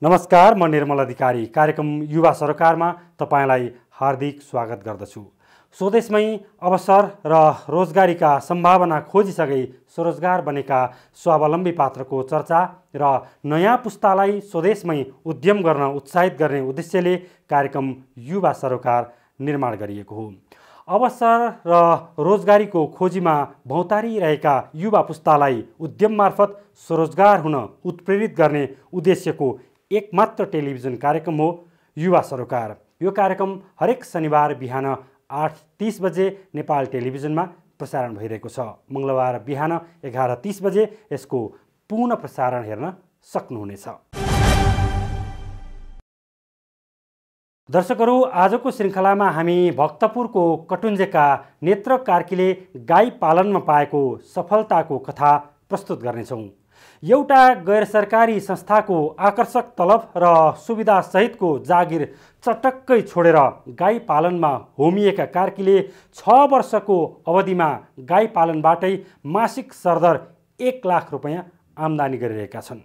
नमस्कार, म निर्मल अधिकारी कार्यक्रम युवा सरकारमा तपाईलाई हार्दिक स्वागत गर्दछु। स्वदेशमै अवसर र रोजगारीका सम्भावना खोजिसकै स्वरोजगार बनेका स्वावलम्बी पात्रको चर्चा र नयाँ पुस्तालाई स्वदेशमै उद्यम गर्न उत्साहित गर्ने उद्देश्यले कार्यक्रम युवा सरोकार निर्माण गरिएको हो। अवसर र रोजगारीको खोजीमा भौतारिरहेका युवा पुस्तालाई उद्यम मार्फत स्वरोजगार हुन उत्प्रेरित गर्ने उद्देश्यको एकमात्र टेलिभिजन कार्यक्रम हो युवा सरोकार। यो कार्यक्रम हरेक शनिबार बिहान 8:30 बजे नेपाल टेलिभिजनमा प्रसारण भइरहेको छ। मङ्गलबार बिहान 11:30 बजे यसको पुनः प्रसारण हेर्न सक्नुहुनेछ। दर्शकहरू, आजको श्रृङ्खलामा हामी भक्तपुरको कटुन्जेका नेत्र कार्कीले गाई पालनमा पाएको सफलताको कथा प्रस्तुत गर्नेछौँ। एउटा गैर सरकारी संस्थाको आकर्षक तलब र सुविधा सहितको जागिर चटक्कै छोडेर गाई पालनमा होमिएका कार्कीले 6 वर्षको अवधिमा गाई पालनबाटै मासिक सरदर 1 लाख रुपैयाँ आम्दानी गरिरहेका छन्।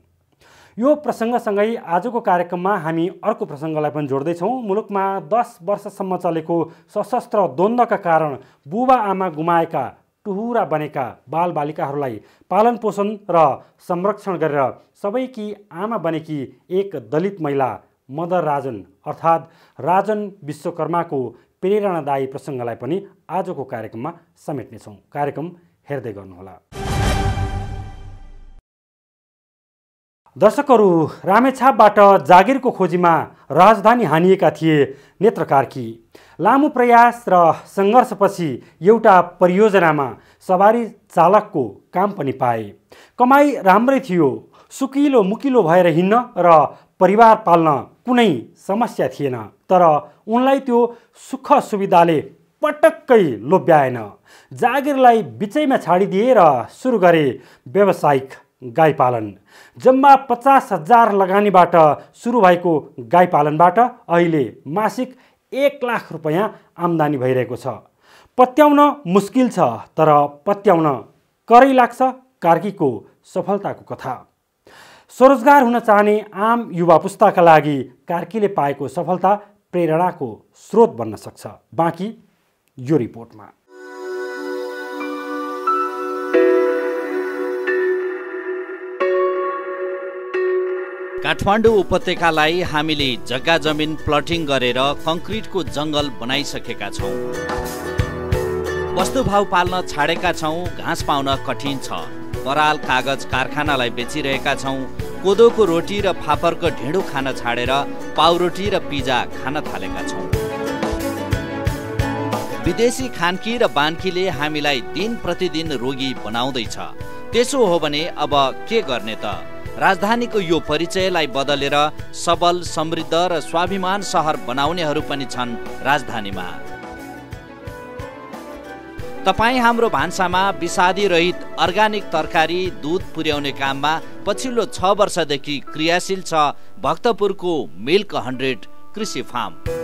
यो प्रसङ्गसँगै आजको कार्यक्रममा हामी अर्को प्रसङ्गलाई पनि जोड्दैछौँ। मुलुकमा 10 वर्षसम्म चलेको सशस्त्र द्वन्द्वका कारण बुबा आमा गुमाएका टुहुरा बनेका बालबालिकाहरूलाई पालन पोषण र संरक्षण गरेर सबैकी आमा बनेकी एक दलित महिला मदर राजन अर्थात् राजन विश्वकर्माको प्रेरणादायी प्रसङ्गलाई पनि आजको कार्यक्रममा समेट्नेछौँ। कार्यक्रम हेर्दै गर्नुहोला। दर्शकहरू, रामेछापबाट जागिरको खोजीमा राजधानी हानिएका थिए नेत्र कार्की। लामो प्रयास र सङ्घर्षपछि एउटा परियोजनामा सवारी चालकको काम पनि पाए। कमाई राम्रै थियो, सुकिलो मुकिलो भएर हिँड्न र परिवार पाल्न कुनै समस्या थिएन। तर उनलाई त्यो सुख सुविधाले पटक्कै लोभ्याएन। जागिरलाई बिचैमा छाडिदिए र सुरु गरे व्यावसायिक गाई पालन। जम्मा 50,000 लगानीबाट सुरु भएको गाई पालनबाट अहिले मासिक 1 लाख रुपैयाँ आम्दानी भइरहेको छ। पत्याउन मुस्किल छ, तर पत्याउन करै लाग्छ कार्कीको सफलताको कथा। स्वरोजगार हुन चाहने आम युवा पुस्ताका लागि कार्कीले पाएको सफलता प्रेरणाको स्रोत बन्न सक्छ। बाँकी यो रिपोर्टमा। काठमाडौँ उपत्यकालाई हामीले जग्गा जमिन प्लटिङ गरेर कङ्क्रिटको जङ्गल बनाइसकेका छौँ। वस्तुभाव पाल्न छाडेका छौँ, घाँस पाउन कठिन छ। पराल कागज कारखानालाई बेचिरहेका छौँ। कोदोको रोटी र फापरको ढिँडो खान छाडेर पाउरोटी र पिज्जा खान थालेका छौँ। विदेशी खानकी र बानकीले हामीलाई दिन प्रतिदिन रोगी बनाउँदैछ। त्यसो हो भने अब के गर्ने त? राजधानीको यो परिचयलाई बदलेर सबल, समृद्ध र स्वाभिमान सहर बनाउनेहरू पनि छन् राजधानीमा। तपाईँ हाम्रो भान्सामा विषादी रहित अर्गानिक तरकारी, दूध पुर्याउने काममा पछिल्लो 6 वर्षदेखि क्रियाशील छ भक्तपुरको मिल्क 100 कृषि फार्म।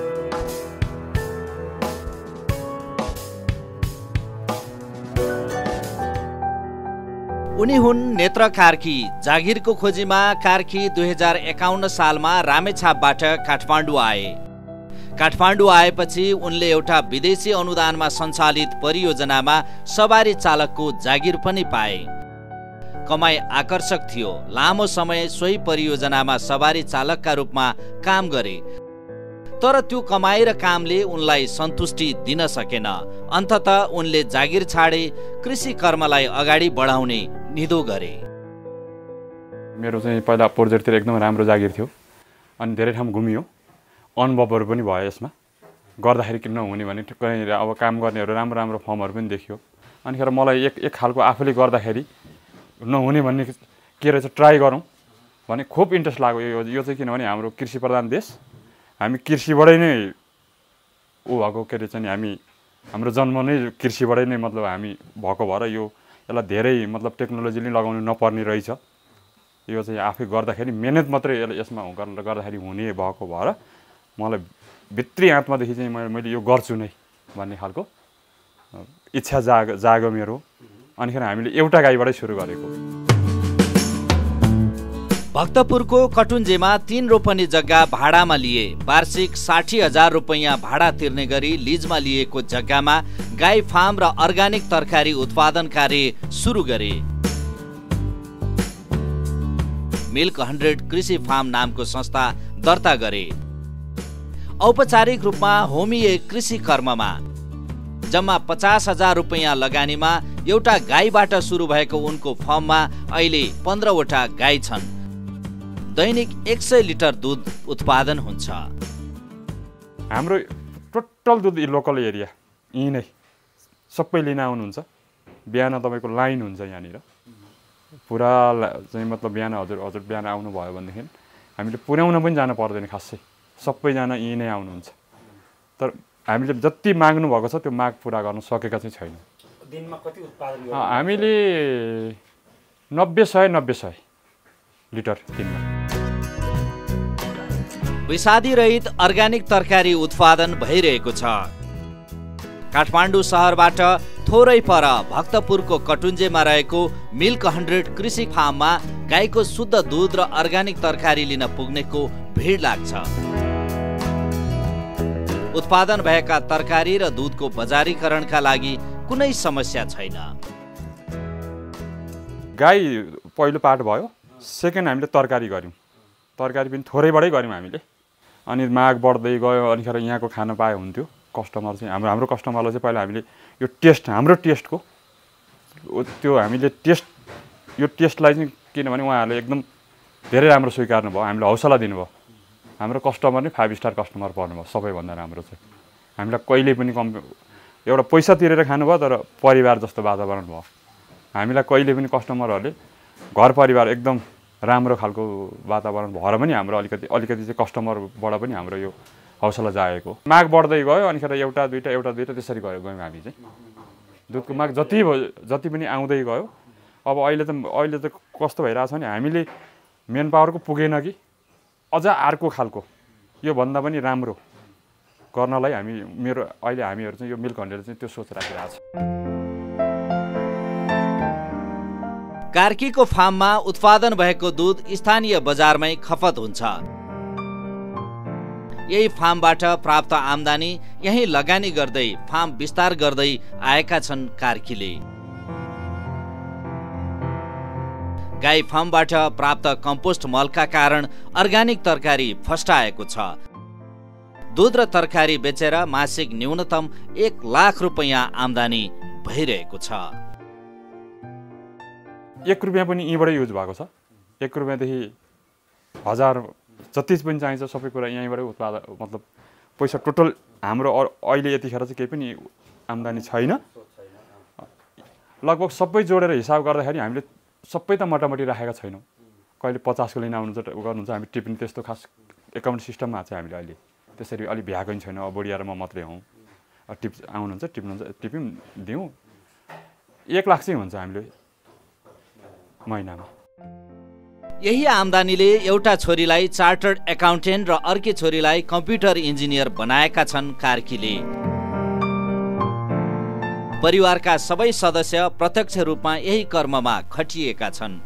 उनी हुन् नेत्र कार्की। जागिरको खोजीमा कार्की 2051 सालमा रामेछापबाट काठमाडौँ आए। काठमाडौँ आएपछि उनले एउटा विदेशी अनुदानमा सञ्चालित परियोजनामा सवारी चालकको जागिर पनि पाए। कमाई आकर्षक थियो। लामो समय सोही परियोजनामा सवारी चालकका रूपमा काम गरे। तर त्यो कमाई र कामले उनलाई सन्तुष्टि दिन सकेन। अन्ततः उनले जागिर छाडे, कृषि कर्मलाई अगाडि बढाउने निधो गरे। मेरो चाहिँ पहिला पोर्जेटतिर एकदम राम्रो जागिर थियो अनि धेरै ठाउँ घुमियो। अनुभवहरू पनि भयो यसमा। गर्दाखेरि किन नहुने भने कहीँ अब काम गर्नेहरू राम्रो राम्रो फर्महरू पनि देखियो। अनिखेर मलाई एक खालको आफूले गर्दाखेरि नहुने भन्ने के रहेछ ट्राई गरौँ भने खुब इन्ट्रेस्ट लाग्यो। यो चाहिँ किनभने हाम्रो कृषि प्रधान देश, हामी कृषिबाटै नै भएको के रहेछ नि, हाम्रो जन्म नै कृषिबाटै नै मतलब हामी भएको भएर यसलाई धेरै मतलब टेक्नोलोजीले लगाउनु नपर्ने रहेछ। यो चाहिँ आफै गर्दाखेरि मेहनत मात्रै यसमा गर्दाखेरि हुने भएको भएर मलाई भित्री आत्मादेखि चाहिँ मैले यो गर्छु नै भन्ने खालको इच्छा जाग्यो मेरो। अनिखेर हामीले एउटा गाईबाटै सुरु गरेको। भक्तपुरको कटुन्जेमा 3 रोपनी जग्गा भाडामा लिए वार्षिक 60,000 रुपैयाँ भाडा तिर्ने गरी लिजमा लिएको जग्गामा गाई फार्म र अर्गानिक तरकारी उत्पादन कार्य सुरु गरे। मिल्क 100 कृषि फार्म नामको संस्था दर्ता गरे। औपचारिक रूपमा होमिए कृषि कर्ममा जम्मा 50,000 रुपैयाँ लगानीमा एउटा गाईबाट सुरु भएको उनको फर्ममा अहिले 15वटा गाई छन्। दैनिक 100 लिटर दूध उत्पादन हुन्छ। हाम्रो टोटल दूध लोकल एरिया यहीँ नै सबै लिन आउनुहुन्छ। बिहान तपाईँको लाइन हुन्छ यहाँनिर पुरा चाहिँ मतलब बिहान हजुर बिहान आउनुभयो भनेदेखि हामीले पुर्याउन पनि जानु पर्दैन खासै सबैजना यहीँ नै आउनुहुन्छ। तर हामीले जति माग्नु भएको छ त्यो माग पुरा गर्न सकेका चाहिँ छैन। दिनमा कति उत्पादन हामीले 90-100 लिटर दिनमा। विषादी रहित अर्गानिक तरकारी उत्पादन भइरहेको छ। काठमाडौँ शहरबाट थोरै पर भक्तपुरको कटुन्जेमा रहेको मिल्क 100 कृषि फार्ममा गाईको शुद्ध दूध र अर्गानिक तरकारी लिन पुग्नेको भिड लाग्छ। उत्पादन भएका तरकारी र दूधको बजारीकरणका लागि कुनै समस्या छैन। गाई पहिलो पार्ट भयो। सेकेन्ड हामीले तरकारी गऱ्यौँ। तरकारी पनि थोरैबाटै गऱ्यौँ हामीले। अनि माग बढ्दै गयो। अनिखेर यहाँको खान पाए हुन्थ्यो। कस्टमर चाहिँ हाम्रो कस्टमरलाई चाहिँ पहिला हामीले यो टेस्ट हाम्रो टेस्टको त्यो हामीले यो टेस्टलाई चाहिँ किनभने उहाँहरूले एकदम धेरै राम्रो स्वीकार्नु भयो। हामीले हौसला दिनुभयो। हाम्रो कस्टमर नै 5 स्टार कस्टमर पर्नुभयो। सबैभन्दा राम्रो चाहिँ हामीलाई कहिले पनि एउटा पैसा तिरेर खानुभयो तर परिवार जस्तो वातावरण भयो। हामीलाई कहिले पनि कस्टमरहरूले घर परिवार एकदम राम्रो खालको वातावरण भएर पनि हाम्रो अलिकति चाहिँ कस्टमरबाट पनि हाम्रो यो हौसला जागेको। माग बढ्दै गयो। अनिखेर एउटा दुईटा त्यसरी गयौँ हामी चाहिँ। दुधको माग जति पनि आउँदै गयो। अब अहिले त कस्तो भइरहेछ भने हामीले मेन पावरको पुगेन कि अझ अर्को खालको योभन्दा पनि राम्रो गर्नलाई हामीहरू चाहिँ यो मिल्क 100 चाहिँ त्यो सोच राखिरहेको छ। कार्कीको फार्ममा उत्पादन भएको दूध स्थानीय बजारमै खपत हुन्छ। यही फार्मबाट प्राप्त आम्दानी यही लगानी गर्दै फार्म विस्तार गर्दै आएका छन् कार्कीले। गाई फार्मबाट प्राप्त कम्पोस्ट मलका कारण अर्गानिक तरकारी फस्टाएको छ। दूध र तरकारी बेचेर मासिक न्यूनतम 1 लाख रुपैयाँ आम्दानी भइरहेको छ। 1 रुपियाँ पनि यहीँबाटै युज भएको छ। 1 रुपियाँदेखि 1000 जति पनि चाहिन्छ सबै कुरा यहीँबाटै उत्पादन मतलब पैसा टोटल हाम्रो अहिले यतिखेर चाहिँ केही पनि आम्दानी छैन। लगभग सबै जोडेर हिसाब गर्दाखेरि हामीले सबै त मोटामोटी राखेका छैनौँ। कहिले 50 को लिन गर्नुहुन्छ। हामी टिप्ने त्यस्तो खास एकाउन्ट सिस्टममा चाहिँ हामीले अहिले त्यसरी अलि भ्याएको छैन। अब बुढिया र म मात्रै हौँ। आउनुहुन्छ टिप्यौँ दिउँ 1 लाख चाहिँ हुन्छ हामीले महिनामा। यही आम्दानीले एउटा छोरीलाई चार्टर्ड एकाउन्टेन्ट र अर्की छोरीलाई कम्प्युटर इन्जिनियर बनाएका छन् कार्कीले। परिवारका सबै सदस्य प्रत्यक्ष रूपमा यही कर्ममा खटिएका छन्।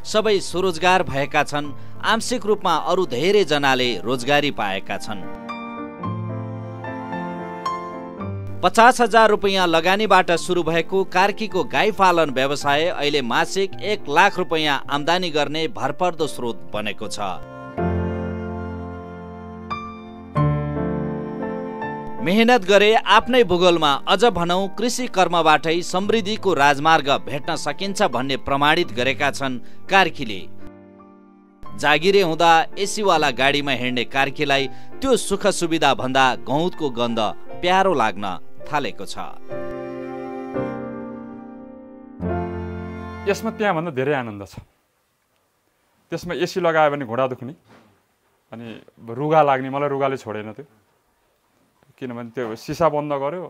सबै स्वरोजगार भएका छन्। आंशिक रूपमा अरू धेरै जनाले रोजगारी पाएका छन्। 50,000 रुपैयाँ लगानीबाट सुरु भएको कार्कीको गाई पालन व्यवसाय अहिले मासिक 1 लाख रुपैयाँ आम्दानी गर्ने भरपर्दो स्रोत बनेको छ। मेहनत गरे आफ्नै भूगोलमा अझ भनौं कृषि कर्मबाटै समृद्धिको राजमार्ग भेट्न सकिन्छ भन्ने प्रमाणित गरेका छन् कार्कीले। जागिरे हुँदा एसीवाला गाडीमा हिँड्ने कार्कीलाई त्यो सुख सुविधा भन्दा गहुँतको गन्ध प्यारो लाग्न थालेको छ। यसमा त्यहाँभन्दा धेरै आनन्द छ। त्यसमा एसी लगायो भने घुँडा दुख्ने अनि रुगा लाग्ने। मलाई रुगाले छोडेन त्यो। किनभने त्यो सिसा बन्द गर्यो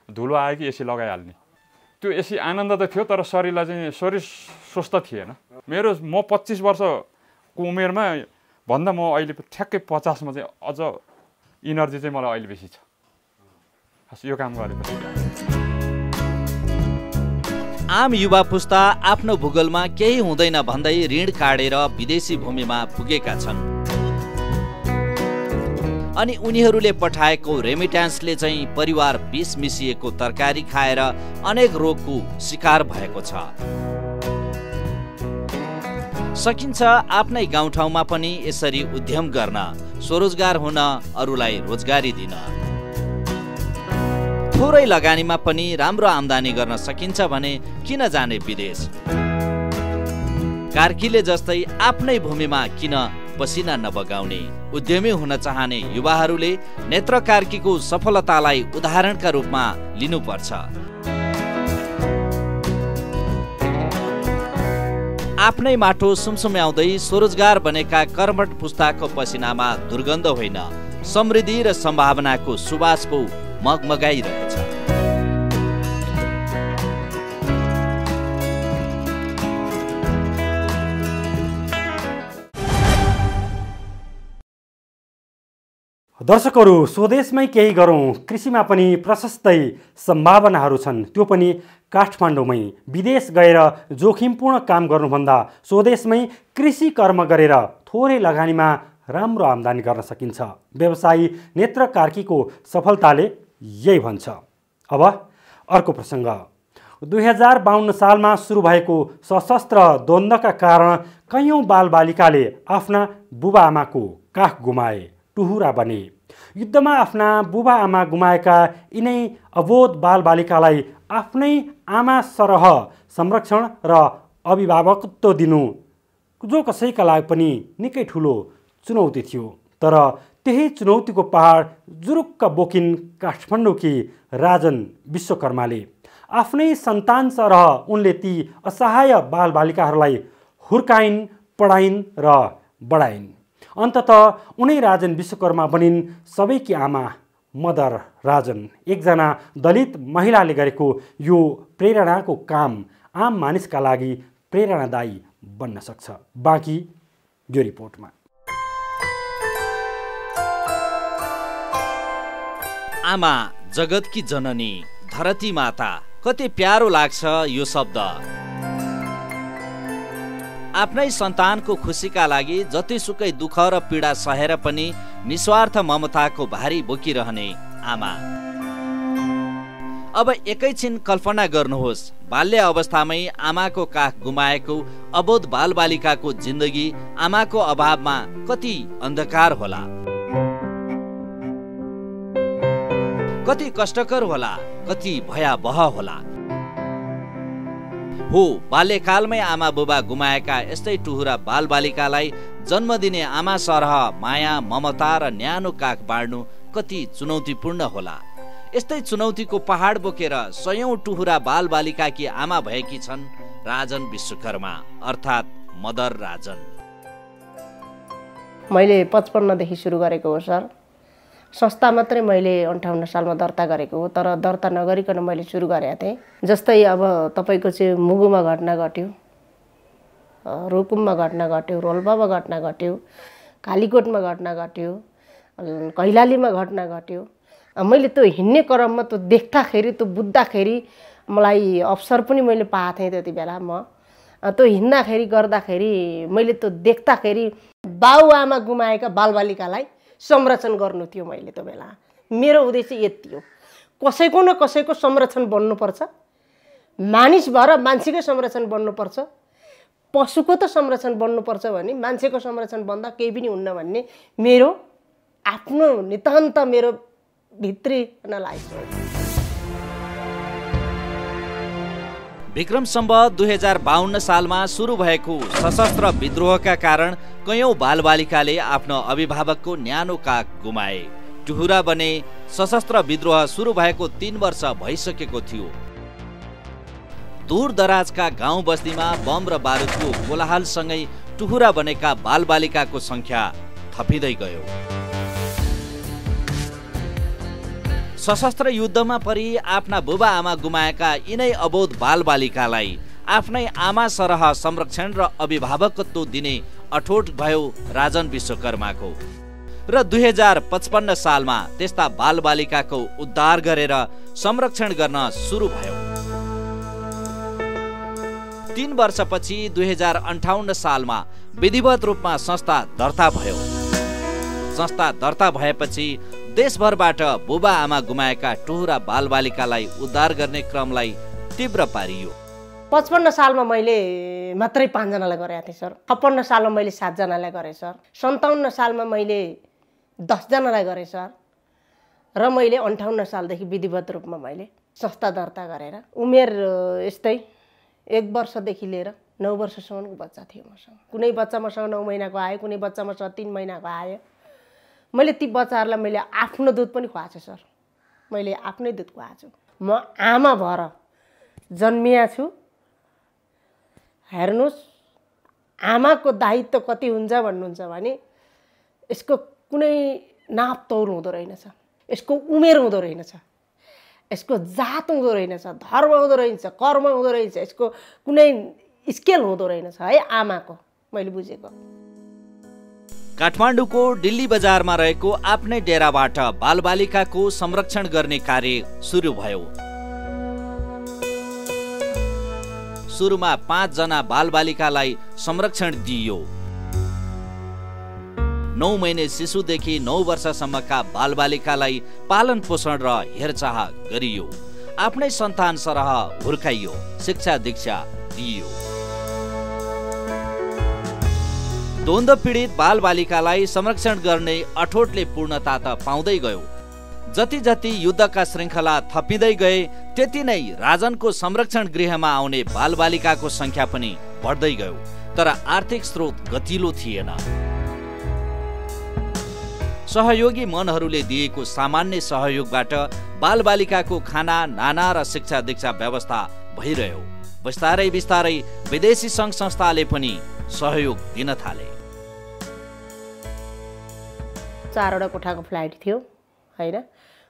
धुलो आयो कि एसी लगाइहाल्ने। त्यो एसी आनन्द त थियो तर शरीर स्वस्थ थिएन। म 25 वर्षको उमेरमा भन्दा म अहिले ठ्याक्कै 50 मा चाहिँ अझ इनर्जी चाहिँ मलाई अहिले बेसी छ यो काम गरेपछि। आम युवा पुस्ता आफ्नो भूगोलमा केही हुँदैन भन्दै ऋण काटेर विदेशी भूमिमा पुगेका छन्। अनि उनीहरूले पठाएको रेमिट्यान्सले चाहिँ परिवार बिस मिसिएको तरकारी खाएर अनेक रोगको शिकार भएको छ। सकिन्छ आफ्नै गाउँठाउँमा पनि यसरी उद्यम गर्न, स्वरोजगार हुन, अरूलाई रोजगारी दिन। थोरै लगानीमा पनि राम्रो आम्दानी गर्न सकिन्छ भने किन जाने विदेश? कार्कीले जस्तै आफ्नै भूमिमा किन पसिना नबगाउने? उद्यमी हुन चाहने युवाहरूले नेत्र कार्कीको सफलतालाई उदाहरणका रूपमा लिनुपर्छ। आफ्नै माटो सुमसुम्याउँदै स्वरोजगार बनेका कर्मठ पुस्ताको पसिनामा दुर्गन्ध होइन, समृद्धि र सम्भावनाको सुवास पो मगमगाइरहेछ। दर्शकहरू, स्वदेशमै केही गरौँ, कृषिमा पनि प्रशस्तै सम्भावनाहरू छन्, त्यो पनि काठमाडौँमै। विदेश गएर जोखिमपूर्ण काम गर्नुभन्दा स्वदेशमै कृषि कर्म गरेर थोरै लगानीमा राम्रो आम्दानी गर्न सकिन्छ। व्यवसायी नेत्र कार्कीको सफलताले यही भन्छ। अब अर्को प्रसङ्ग। 2052 सालमा सुरु भएको सशस्त्र द्वन्द्वका कारण कैयौँ बालबालिकाले आफ्ना बुबाआमाको काख गुमाए, टुहुरा बने। युद्धमा आफ्ना बुबाआमा गुमाएका यिनै अबोध बालबालिकालाई आफ्नै आमा सरह संरक्षण र अभिभावकत्व दिनु जो कसैका लागि पनि निकै ठुलो चुनौती थियो। तर त्यही चुनौतीको पहाड जुरुक्क बोकिन् काठमाडौँकी राजन विश्वकर्माले। आफ्नै सन्तान सरह उनले ती असहाय बालबालिकाहरूलाई हुर्काइन्, पढाइन् र बढाइन्। अन्ततः उनै राजन विश्वकर्मा बनिन् सबैकी आमा मदर राजन। एकजना दलित महिलाले गरेको यो प्रेरणाको काम आम मानिसका लागि प्रेरणादायी बन्न सक्छ। बाँकी यो रिपोर्टमा। आमा, जगतकी जननी, धरती माता, कति प्यारो लाग्छ यो शब्द। आफ्नै सन्तानको खुसीका लागि जतिसुकै दुःख र पीडा सहेर पनि निस्वार्थ ममताको भारी बोकिरहने आमा। अब एकैछिन कल्पना गर्नुहोस्, बाल्य अवस्थामै आमाको काख गुमाएको अबोध बालबालिकाको जिन्दगी आमाको अभावमा कति अन्धकार होला, कति कष्टकर होला, कति भयावह होला। हो, बाल्यकालमै आमा बुबा गुमाएका यस्तै टुहुरा बालबालिकालाई जन्म दिने आमा सरह माया, ममता र न्यानो काख बाँड्नु कति चुनौतीपूर्ण होला। यस्तै चुनौतीको पहाड बोकेर सयौं टुहुरा बालबालिकाकी आमा भएकी छन् राजन विश्वकर्मा अर्थात् मदर राजन। मैले 55 देखि सुरु गरेको हो सर। संस्था मात्रै मैले 58 सालमा दर्ता गरेको हो, तर दर्ता नगरिकन मैले सुरु गरेको थिएँ। जस्तै अब तपाईँको चाहिँ मुगुमा घटना घट्यो, रुकुममा घटना घट्यो, रोल्पामा घटना घट्यो, कालीकोटमा घटना घट्यो, कैलालीमा घटना घट्यो। मैले त्यो हिँड्ने क्रममा त्यो देख्दाखेरि, त्यो बुझ्दाखेरि मलाई अवसर पनि मैले पाएको थिएँ त्यति बेला। म त्यो हिँड्दाखेरि गर्दाखेरि मैले त्यो देख्दाखेरि बाउआमा गुमाएका बालबालिकालाई संरक्षण गर्नु थियो मैले त्यो बेला। मेरो उद्देश्य यति हो, कसैको न कसैको संरक्षण बन्नुपर्छ। मानिस भएर मान्छेकै संरक्षण बन्नुपर्छ, पशुको त संरक्षण बन्नुपर्छ भने मान्छेको संरक्षण बन्दा केही पनि हुन्न भन्ने मेरो आफ्नो नितान्त मेरो भित्री नलागेको। विक्रम सम्वत 2052 सालमा सुरु भएको सशस्त्र विद्रोहका कारण कैयौं बालबालिकाले आफ्नो अभिभावकको न्यानो काख गुमाए, टुहुरा बने। सशस्त्र विद्रोह सुरु भएको 3 वर्ष भइसकेको थियो। दूर दराजका गाउँ बस्तीमा बम र बारुदको कोलाहलसँगै टुहुरा बनेका बालबालिकाको संख्या थपिँदै गयो। सशस्त्र युद्धमा परि आफ्ना बुबा आमा गुमाएका यिनै अबोध बालबालिकालाई आफ्नै आमा सरह संरक्षण र अभिभावकत्व दिने अठोट भयो राजन विश्वकर्माको। र 2055 सालमा त्यस्ता बालबालिकाको उद्धार गरेर संरक्षण गर्न सुरु भयो। 3 वर्षपछि 2058 सालमा विधिवत रूपमा संस्था दर्ता भयो। संस्था दर्ता भएपछि देशभरबाट बुबा आमा गुमाएका टुहुरा बालबालिकालाई उद्धार गर्ने क्रमलाई तीव्र पारियो। 55 सालमा मैले मात्रै 5 जनालाई गरेका थिएँ सर। 56 सालमा मैले 7 जनालाई गरेँ सर। 57 सालमा मैले 10 जनालाई गरेँ सर। र मैले 58 सालदेखि विधिवत रूपमा मैले संस्था दर्ता गरेर उमेर यस्तै 1 वर्षदेखि लिएर 9 वर्षसम्मको बच्चा थियो मसँग। कुनै बच्चा मसँग 9 महिनाको आयो, कुनै बच्चा मसँग 3 महिनाको आयो। मैले ती बच्चाहरूलाई मैले आफ्नो दुध पनि खुवाएको छु सर। मैले आफ्नै दुध खुवाएको छु। म आमा भएर जन्मिया छु। हेर्नुहोस्, आमाको दायित्व कति हुन्छ भन्नुहुन्छ भने यसको कुनै नाप तौल हुँदो रहेनछ, यसको उमेर हुँदो रहेनछ, यसको जात हुँदो रहेनछ, धर्म हुँदो रहेछ, कर्म हुँदो रहेछ, यसको कुनै स्केल हुँदो रहेनछ है आमाको। मैले बुझेको काठमाडौँको दिल्ली बजारमा रहेको आफ्नै डेराबाट बालबालिकाको संरक्षण गर्ने कार्य सुरु भयो। सुरुमा 5 जना बालबालिकालाई संरक्षण दिइयो। 9 महिने शिशुदेखि 9 वर्षसम्मका बालबालिकालाई पालन पोषण र हेरचाह गरियो। आफ्नै सन्तान सरह हुर्काइयो, शिक्षा दीक्षा दिइयो। द्वन्द्व पीडित बालबालिकालाई संरक्षण गर्ने अठोटले पूर्णता त पाउँदै गयो। जति जति युद्धका श्रृङ्खला थपिँदै गए त्यति नै राजनको संरक्षण गृहमा आउने बालबालिकाको संख्या पनि बढ्दै गयो। तर आर्थिक स्रोत गतिलो थिएन। सहयोगी मनहरूले दिएको सामान्य सहयोगबाट बालबालिकाको खाना, नाना र शिक्षा दीक्षा व्यवस्था भइरह्यो। बिस्तारै बिस्तारै विदेशी सङ्घ संस्थाले पनि सहयोग दिन थाले। 4वटा कोठाको फ्ल्याट थियो हैन।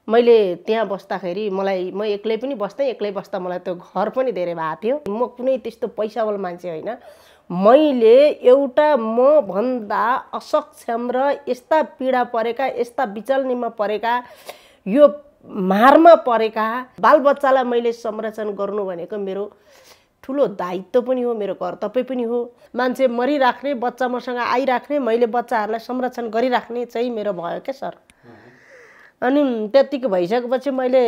मैले त्यहाँ बस्दाखेरि म एक्लै पनि बस्थेँ। एक्लै बस्दा मलाई त्यो घर पनि धेरै भएको थियो। म कुनै त्यस्तो पैसावाला मान्छे होइन। मैले एउटा म भन्दा असक्षम र यस्ता पीडा परेका, यस्ता विचलनीमा परेका, यो मारमा परेका बालबच्चालाई मैले संरक्षण गर्नु भनेको मेरो ठुलो दायित्व पनि हो, मेरो कर्तव्य पनि हो। मान्छे मरिराख्ने, बच्चा मसँग आइराख्ने, मैले बच्चाहरूलाई संरक्षण गरिराख्ने चाहिँ मेरो भयो क्या सर। अनि त्यतिको भइसकेपछि मैले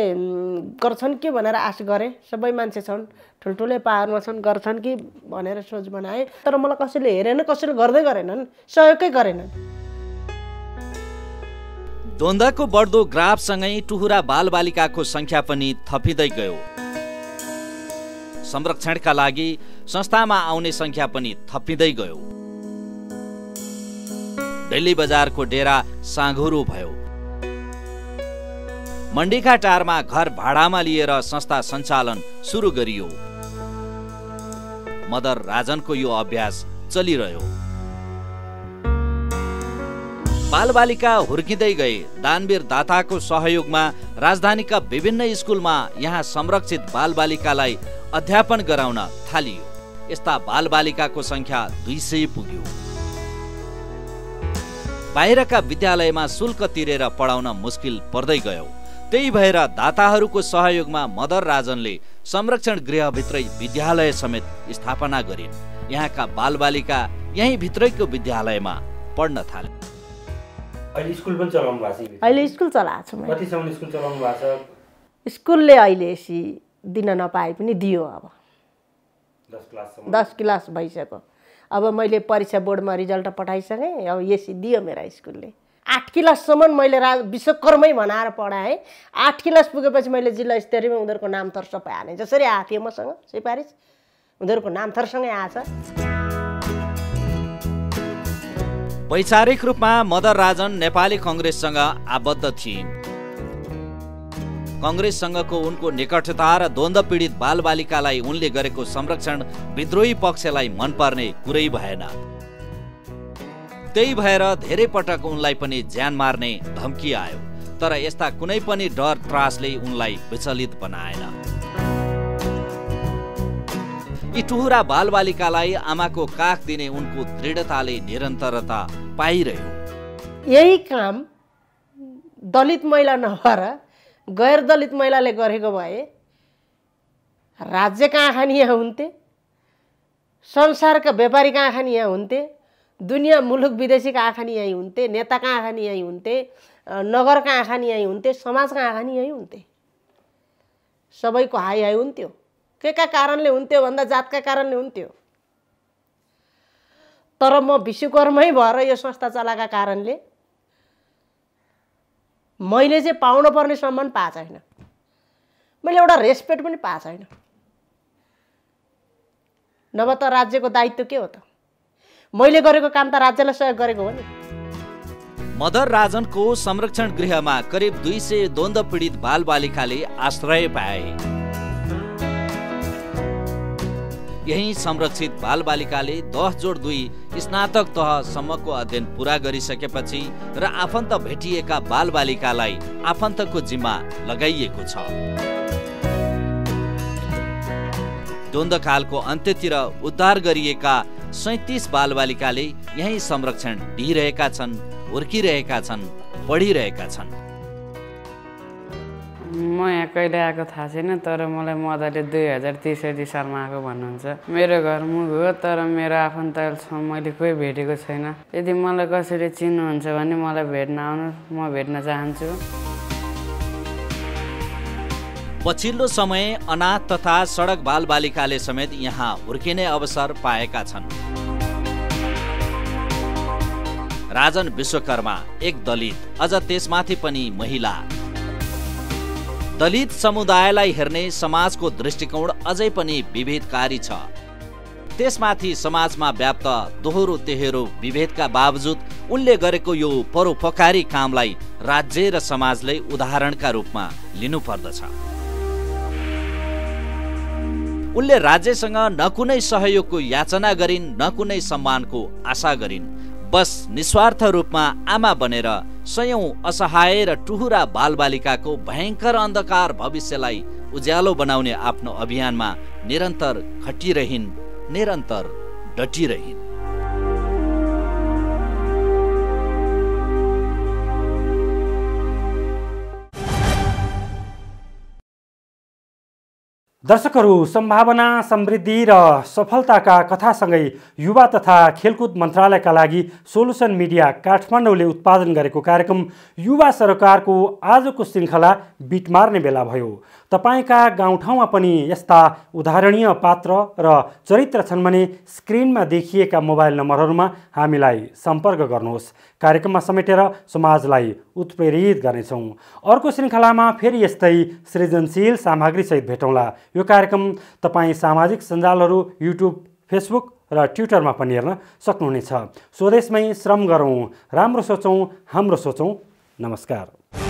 गर्छन् कि भनेर आश गरेँ। सबै मान्छे छन्, ठुल्ठुलै पावरमा छन्, गर्छन् कि भनेर सोच बनाएँ। तर मलाई कसैले हेरेन, कसैले गर्दै गरेनन्, सहयोगै गरेनन्। द्वन्द्वको बढ्दो ग्राफसँगै टुहुरा बालबालिकाको संख्या पनि थपिँदै गयो। संरक्षणका लागि संस्थामा आउने संख्या पनि थपिँदै गयो। दिल्ली बजारको डेरा साँघुरो भयो। मण्डीका टारमा घर भाडामा लिएर संस्था सञ्चालन सुरु गरियो। मदर राजनको यो अभ्यास चलिरह्यो। बालबालिका हुर्किँदै गए। दानवीर दाताको सहयोगमा राजधानीका विभिन्न स्कुलमा यहाँ संरक्षित बालबालिकालाई अध्यापन गराउन थालियो। यस्ता बालबालिकाको संख्या 200 पुग्यो। बाहिरका विद्यालयमा शुल्क तिरेर पढाउन मुस्किल पर्दै गयो। त्यही भएर दाताहरूको सहयोगमा मदर राजनले संरक्षण गृहभित्रै विद्यालय समेत स्थापना गरिन्। यहाँका बालबालिका यही भित्रैको विद्यालयमा पढ्न थाले। अहिले स्कुल पनि चलाउनु भएको छ? अहिले स्कुल चलाएको छु मैले। कतिसम्म स्कुल चलाउनु भएको छ? स्कुलले अहिले यसि दिन नपाए पनि दियो। अब 10 क्लास भइसक्यो। अब मैले परीक्षा बोर्डमा रिजल्ट पठाइसकेँ। अब यसि दियो मेरा स्कुलले। 8 क्लाससम्म मैले विश्वकर्मै बनाएर पढाएँ। 8 क्लास पुगेपछि मैले जिल्ला स्तरीयमा उनीहरूको नाम थर सबै हालेँ। जसरी आएको थियो मसँग सिफारिस, उनीहरूको नाम थरसँगै आएछ। वैचारिक रूपमा मदर राजन नेपाली कङ्ग्रेससँग आबद्ध थिइन्। कङ्ग्रेससँगको उनको निकटता र द्वन्द्व पीडित बालबालिकालाई उनले गरेको संरक्षण विद्रोही पक्षलाई मनपर्ने कुरै भएन। त्यही भएर धेरै पटक उनलाई पनि ज्यान मार्ने धम्की आयो। तर यस्ता कुनै पनि डर त्रासले उनलाई विचलित बनाएन। यी टुहुरा बालबालिकालाई आमाको काख दिने उनको दृढताले निरन्तरता पाइरह्यो। यही काम दलित महिला नभएर गैर दलित महिलाले गरेको भए राज्यका आँखा यहाँ हुन्थे, संसारका व्यापारीका आँखा नि यहाँ हुन्थे, दुनियाँ मुलुक विदेशीका आँखा नि यहीँ हुन्थे, नेताका आँखा नि यहीँ हुन्थे, नगरका आँखा नि यहीँ हुन्थे, समाजका आँखा नि यहीँ हुन्थे। सबैको हाई हाई हुन्थ्यो। के का कारणले हुन्थ्यो भन्दा जातका कारणले हुन्थ्यो। तर म विश्वकर्मै भएर यो संस्था चलाएका कारणले मैले चाहिँ पाउनुपर्ने सम्मान पाएको छैन। मैले एउटा रेस्पेक्ट पनि पाएको छैन। नभए त राज्यको दायित्व के हो त? मैले गरेको काम त राज्यलाई सहयोग गरेको हो नि। मदर राजनको संरक्षण गृहमा करिब 200 द्वन्द्व पीडित बालबालिकाले आश्रय पाए। यही संरक्षित बालबालिकाले 10+2 स्नातक तहसम्मको अध्ययन पूरा गरिसकेपछि र आफन्त भेटिएका बालबालिकालाई आफन्तको जिम्मा लगाइएको छ। द्वन्द्वकालको अन्त्यतिर उद्धार गरिएका 37 बालबालिकाले यही संरक्षण दिइरहेका छन्, हुर्किरहेका छन्, पढिरहेका छन्। म यहाँ कहिले आएको थाहा छैन, तर मलाई मदरले 2063 सालमा आएको भन्नुहुन्छ। मेरो घर मुग हो, तर मेरो आफन्तसम्म मैले कोही भेटेको छैन। यदि मलाई कसैले चिन्नुहुन्छ भने मलाई भेट्न आउनु, म भेट्न चाहन्छु। पछिल्लो समय अनाथ तथा सडक बालबालिकाले समेत यहाँ हुर्किने अवसर पाएका छन्। राजन विश्वकर्मा एक दलित, अझ त्यसमाथि पनि महिला। दलित समुदायलाई हेर्ने समाजको दृष्टिकोण अझै पनि विभेदकारी छ। त्यसमाथि समाजमा व्याप्त दोहोरो तेहेरो विभेदका बावजुद उनले गरेको यो परोपकारी कामलाई राज्य र समाजले उदाहरणका रूपमा लिनुपर्दछ। उनले राज्यसँग न कुनै सहयोगको याचना गरिन्, न कुनै सम्मानको आशा गरिन्। बस निस्वार्थ रूपमा आमा बनेर सयौं असहाय र टुहुरा बालबालिकाको भयंकर अन्धकार भविष्यलाई उज्यालो बनाउने आफ्नो अभियानमा निरन्तर खटिरहिन्, निरन्तर डटिरहिन्। दर्शकहरू, सम्भावना, समृद्धि र सफलताका कथासँगै युवा तथा खेलकुद मन्त्रालयका लागि सोलुसन मिडिया काठमाडौँले उत्पादन गरेको कार्यक्रम युवा सरकारको आजको श्रृङ्खला बिट मार्ने बेला भयो। तपाईका गाउँठाउँमा पनि यस्ता उदाहरणीय पात्र र चरित्र छन् भने स्क्रिनमा देखिएका मोबाइल नम्बरहरूमा हामीलाई सम्पर्क गर्नुहोस्। कार्यक्रममा समेटेर समाजलाई उत्प्रेरित गर्नेछौँ। अर्को श्रृङ्खलामा फेरि यस्तै सृजनशील सामग्रीसहित भेटौँला। यो कार्यक्रम तपाईँ सामाजिक सञ्जालहरू युट्युब, फेसबुक र ट्विटरमा पनि हेर्न सक्नुहुनेछ। स्वदेशमै श्रम गरौँ, राम्रो सोचौँ, हाम्रो सोचौँ। नमस्कार।